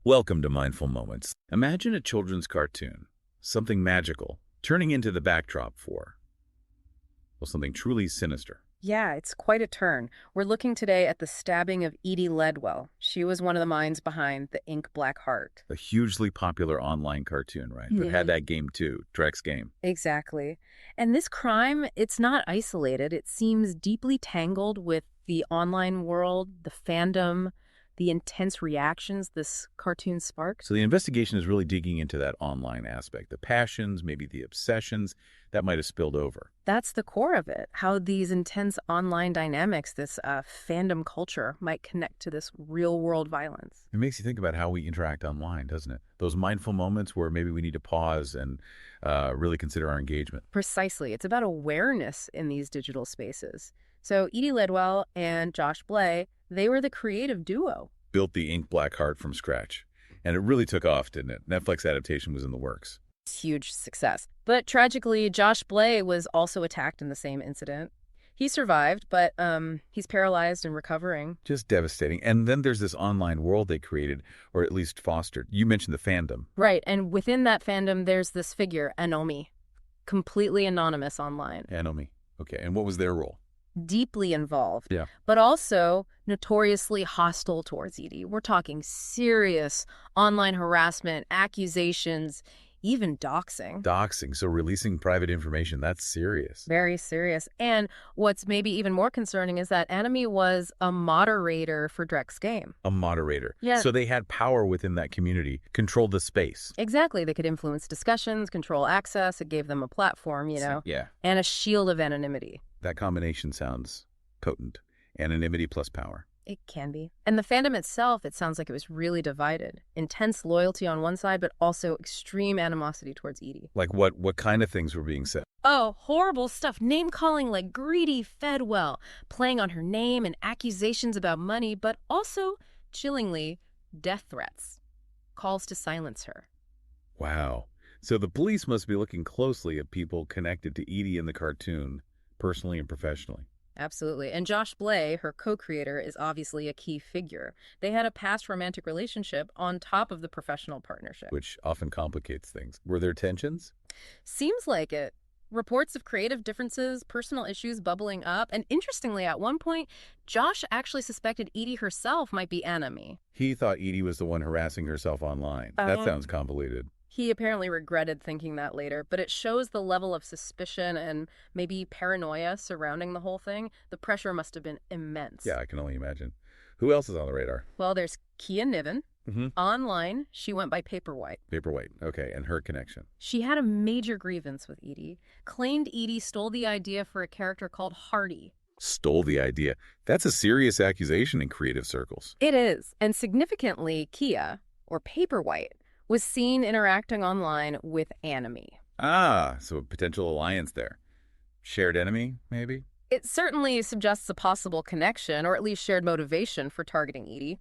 Welcome to Mindful Moments. Imagine a children's cartoon, something magical, turning into the backdrop for, well, something truly sinister. Yeah, it's quite a turn. We're looking today at the stabbing of Edie Ledwell. She was one of the minds behind the Ink Black Heart. A hugely popular online cartoon, right? That had Yeah. that game too, Drek's game. Exactly. And this crime, it's not isolated. It seems deeply tangled with the online world, the fandom, the intense reactions this cartoon sparked. So the investigation is really digging into that online aspect, the passions, maybe the obsessions that might have spilled over. That's the core of it, how these intense online dynamics, this fandom culture, might connect to this real-world violence. It makes you think about how we interact online, doesn't it? Those mindful moments where maybe we need to pause and really consider our engagement. Precisely. It's about awareness in these digital spaces. So Edie Ledwell and Josh Blay, they were the creative duo. Built the Ink Black Heart from scratch. And it really took off, didn't it? Netflix adaptation was in the works. Huge success. But tragically, Josh Blay was also attacked in the same incident. He survived, but he's paralyzed and recovering. Just devastating. And then there's this online world they created, or at least fostered. You mentioned the fandom. Right, and within that fandom, there's this figure, Anomi, completely anonymous online. Anonymity. Okay, and what was their role? Deeply involved, Yeah. but also notoriously hostile towards Edie. We're talking serious online harassment, accusations, even doxing. Doxing, so releasing private information, that's serious. Very serious. And what's maybe even more concerning is that Enemy was a moderator for Drek's game. A moderator. Yeah. So they had power within that community, controlled the space. Exactly. They could influence discussions, control access. It gave them a platform, Yeah. and a shield of anonymity. That combination sounds potent. Anonymity plus power. It can be. And the fandom itself, it sounds like it was really divided. Intense loyalty on one side, but also extreme animosity towards Edie. Like what kind of things were being said? Oh, horrible stuff. Name-calling like greedy Fedwell, playing on her name and accusations about money, but also, chillingly, death threats. Calls to silence her. Wow. So the police must be looking closely at people connected to Edie in the cartoon, personally and professionally. Absolutely. And Josh Blay, her co-creator, is obviously a key figure. They had a past romantic relationship on top of the professional partnership. Which often complicates things. Were there tensions? Seems like it. Reports of creative differences, personal issues bubbling up, and interestingly, at one point, Josh actually suspected Edie herself might be enemy. He thought Edie was the one harassing herself online. That sounds convoluted. He apparently regretted thinking that later, but it shows the level of suspicion and maybe paranoia surrounding the whole thing. The pressure must have been immense. Yeah, I can only imagine. Who else is on the radar? Well, there's Kia Niven. Mm-hmm. Online, she went by Paperwhite. Paperwhite. Okay, and her connection. She had a major grievance with Edie, claimed Edie stole the idea for a character called Hardy. Stole the idea. That's a serious accusation in creative circles. It is. And significantly, Kia, or Paperwhite, was seen interacting online with Enemy. Ah, so a potential alliance there. Shared enemy, maybe? It certainly suggests a possible connection, or at least shared motivation for targeting Edie.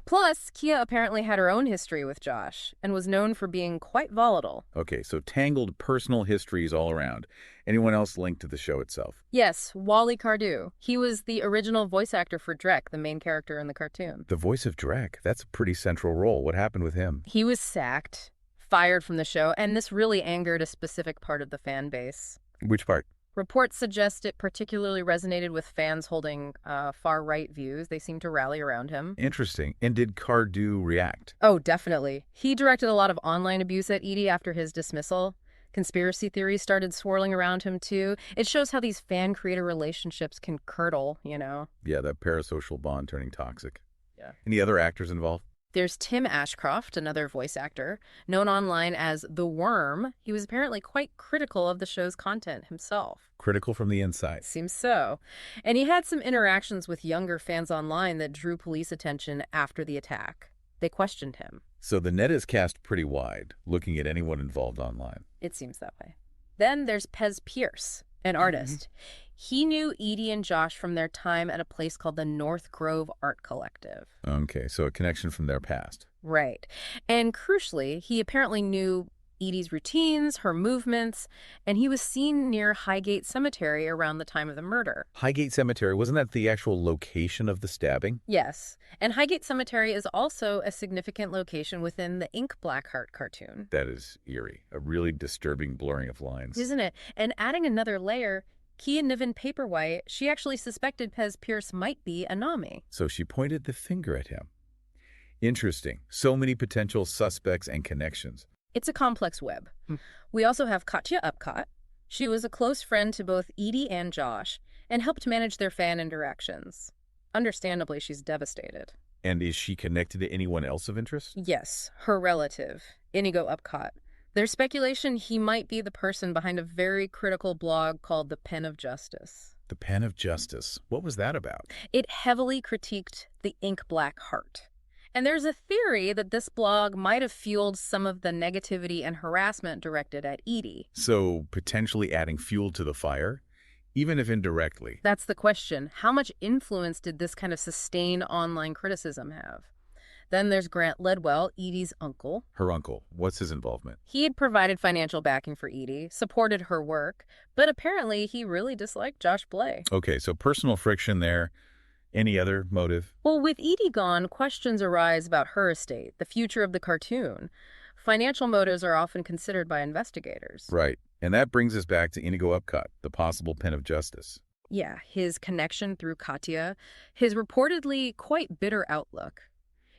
Plus, Kia apparently had her own history with Josh, and was known for being quite volatile. Okay, so tangled personal histories all around. Anyone else linked to the show itself? Yes, Wally Cardew. He was the original voice actor for Drek, the main character in the cartoon. The voice of Drek. That's a pretty central role. What happened with him? He was sacked, fired from the show, and this really angered a specific part of the fan base. Which part? Reports suggest it particularly resonated with fans holding far-right views. They seemed to rally around him. Interesting. And did Cardew react? Oh, definitely. He directed a lot of online abuse at Edie after his dismissal. Conspiracy theories started swirling around him, too. It shows how these fan-creator relationships can curdle, Yeah, that parasocial bond turning toxic. Yeah. Any other actors involved? There's Tim Ashcroft, another voice actor, known online as The Worm. He was apparently quite critical of the show's content himself. Critical from the inside. Seems so. And he had some interactions with younger fans online that drew police attention after the attack. They questioned him. So the net is cast pretty wide, looking at anyone involved online. It seems that way. Then there's Pez Pierce, an artist. He knew Edie and Josh from their time at a place called the North Grove Art Collective. Okay, so a connection from their past. Right. And crucially, he apparently knew Edie's routines, her movements, and he was seen near Highgate Cemetery around the time of the murder. Highgate Cemetery, wasn't that the actual location of the stabbing? Yes, and Highgate Cemetery is also a significant location within the Ink Blackheart cartoon. That is eerie. A really disturbing blurring of lines. Isn't it? And adding another layer, Kia Niven Paperwhite, she actually suspected Pez Pierce might be Anami. So she pointed the finger at him. Interesting. So many potential suspects and connections. It's a complex web. We also have Katya Upcott. She was a close friend to both Edie and Josh and helped manage their fan interactions. Understandably, she's devastated. And is she connected to anyone else of interest? Yes, her relative, Inigo Upcott. There's speculation he might be the person behind a very critical blog called The Pen of Justice. The Pen of Justice. What was that about? It heavily critiqued the Ink Black Heart. And there's a theory that this blog might have fueled some of the negativity and harassment directed at Edie. So potentially adding fuel to the fire, even if indirectly. That's the question. How much influence did this kind of sustained online criticism have? Then there's Grant Ledwell, Edie's uncle. Her uncle. What's his involvement? He had provided financial backing for Edie, supported her work, but apparently he really disliked Josh Blay. Okay, so personal friction there. Any other motive? Well, with Edie gone, questions arise about her estate, the future of the cartoon. Financial motives are often considered by investigators. Right. And that brings us back to Inigo Upcott, the possible Pen of Justice. Yeah, his connection through Katya, his reportedly quite bitter outlook.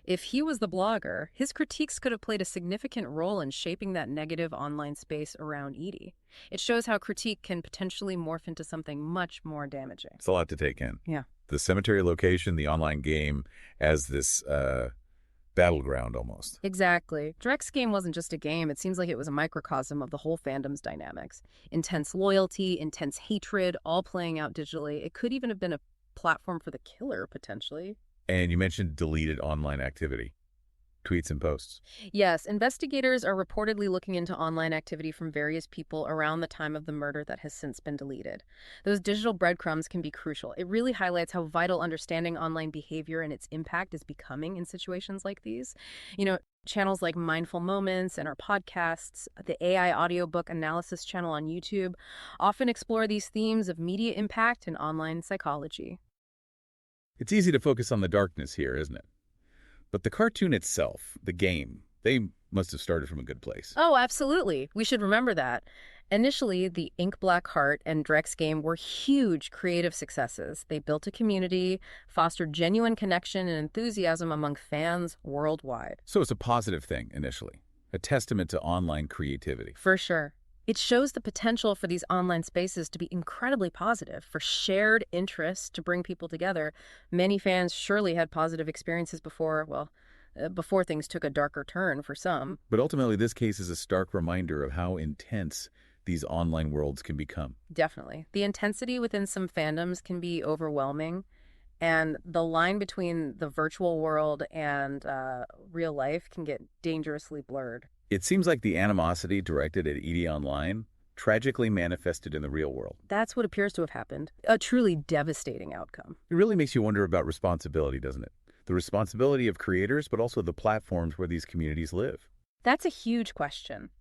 If he was the blogger, his critiques could have played a significant role in shaping that negative online space around Edie. It shows how critique can potentially morph into something much more damaging. It's a lot to take in. Yeah. The cemetery location, the online game, as this battleground almost. Exactly. Drek's game wasn't just a game. It seems like it was a microcosm of the whole fandom's dynamics. Intense loyalty, intense hatred, all playing out digitally. It could even have been a platform for the killer, potentially. And you mentioned deleted online activity. Tweets and posts. Yes, investigators are reportedly looking into online activity from various people around the time of the murder that has since been deleted. Those digital breadcrumbs can be crucial. It really highlights how vital understanding online behavior and its impact is becoming in situations like these. You know, channels like Mindful Moments and our podcasts, the AI audiobook analysis channel on YouTube, often explore these themes of media impact and online psychology. It's easy to focus on the darkness here, isn't it? But the cartoon itself, the game, they must have started from a good place. Oh, absolutely. We should remember that. Initially, the Ink Black Heart and Drek's game were huge creative successes. They built a community, fostered genuine connection and enthusiasm among fans worldwide. So it's a positive thing initially, a testament to online creativity. For sure. It shows the potential for these online spaces to be incredibly positive, for shared interests to bring people together. Many fans surely had positive experiences before things took a darker turn for some. But ultimately, this case is a stark reminder of how intense these online worlds can become. Definitely. The intensity within some fandoms can be overwhelming, and the line between the virtual world and real life can get dangerously blurred. It seems like the animosity directed at Edie online tragically manifested in the real world. That's what appears to have happened. A truly devastating outcome. It really makes you wonder about responsibility, doesn't it? The responsibility of creators, but also the platforms where these communities live. That's a huge question.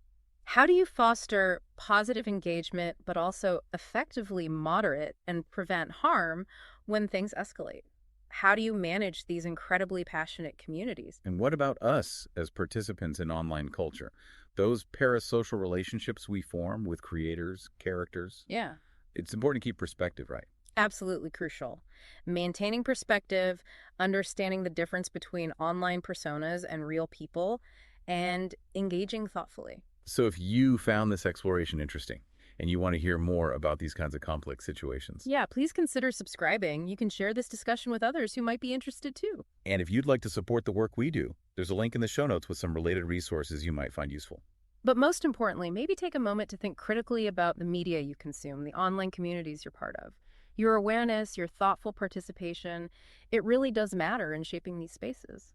How do you foster positive engagement, but also effectively moderate and prevent harm when things escalate? How do you manage these incredibly passionate communities? And what about us as participants in online culture? Those parasocial relationships we form with creators, characters? Yeah. It's important to keep perspective, right? Absolutely crucial. Maintaining perspective, understanding the difference between online personas and real people, and engaging thoughtfully. So if you found this exploration interesting, and you want to hear more about these kinds of complex situations. Yeah, please consider subscribing. You can share this discussion with others who might be interested too. And if you'd like to support the work we do, there's a link in the show notes with some related resources you might find useful. But most importantly, maybe take a moment to think critically about the media you consume, the online communities you're part of. Your awareness, your thoughtful participation, it really does matter in shaping these spaces.